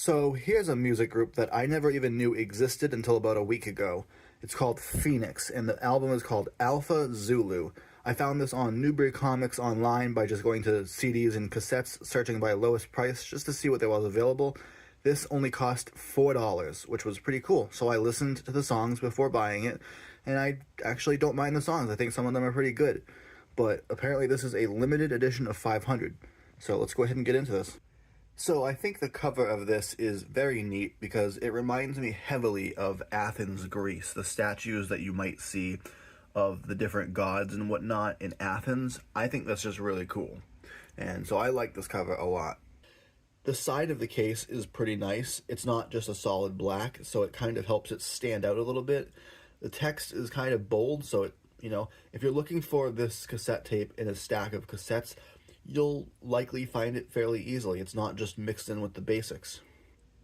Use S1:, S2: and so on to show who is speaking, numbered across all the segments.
S1: So here's a music group that I never even knew existed until about a week ago. It's called Pheonix, and the album is called Alpha Zulu. I found this on Newbury Comics online by just going to CDs and cassettes, searching by lowest price just to see what there was available. This only cost $4, which was pretty cool. So I listened to the songs before buying it, and I actually don't mind the songs. I think some of them are pretty good. But apparently this is a limited edition of 500. So let's go ahead and get into this. So I think the cover of this is very neat because it reminds me heavily of Athens, Greece. The statues that you might see of the different gods and whatnot in Athens. I think that's just really cool. And so I like this cover a lot. The side of the case is pretty nice. It's not just a solid black, so it kind of helps it stand out a little bit. The text is kind of bold, so if you're looking for this cassette tape in a stack of cassettes, you'll likely find it fairly easily. It's not just mixed in with the basics.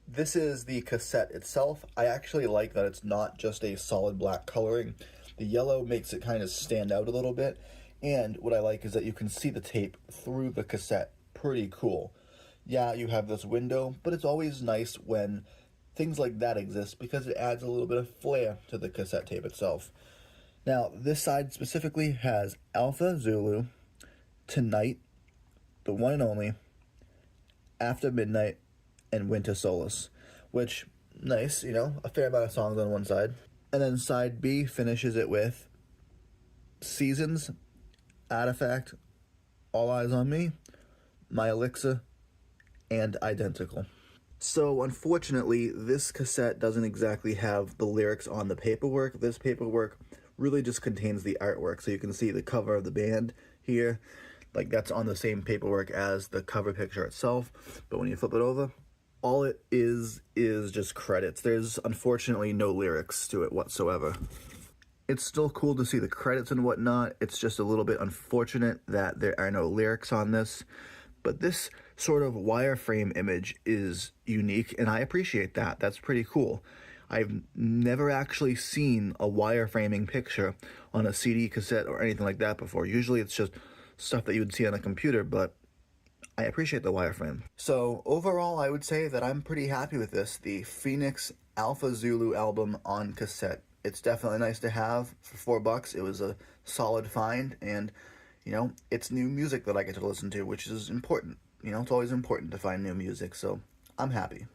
S1: This is the cassette itself. I actually like that it's not just a solid black coloring. The yellow makes it kind of stand out a little bit, and what I like is that you can see the tape through the cassette. Pretty cool. Yeah, you have this window, but it's always nice when things like that exist because it adds a little bit of flair to the cassette tape itself. Now, this side specifically has Alpha Zulu, Tonight, The One and Only, After Midnight, and Winter Solace, which, nice, a fair amount of songs on one side. And then side B finishes it with Seasons, Artifact, All Eyes on Me, My Elixir, and Identical. So, unfortunately, this cassette doesn't exactly have the lyrics on the paperwork. This paperwork really just contains the artwork. So you can see the cover of the band here. Like, that's on the same paperwork as the cover picture itself. But when you flip it over, all it is just credits. There's, unfortunately, no lyrics to it whatsoever. It's still cool to see the credits and whatnot. It's just a little bit unfortunate that there are no lyrics on this. But this sort of wireframe image is unique, and I appreciate that. That's pretty cool. I've never actually seen a wireframing picture on a CD, cassette, or anything like that before. Usually it's just stuff that you would see on a computer, but I appreciate the wireframe. So overall, I would say that I'm pretty happy with this, the Pheonix Alpha Zulu album on cassette. It's definitely nice to have for $4. It was a solid find, and it's new music that I get to listen to, which is important. It's always important to find new music, so I'm happy.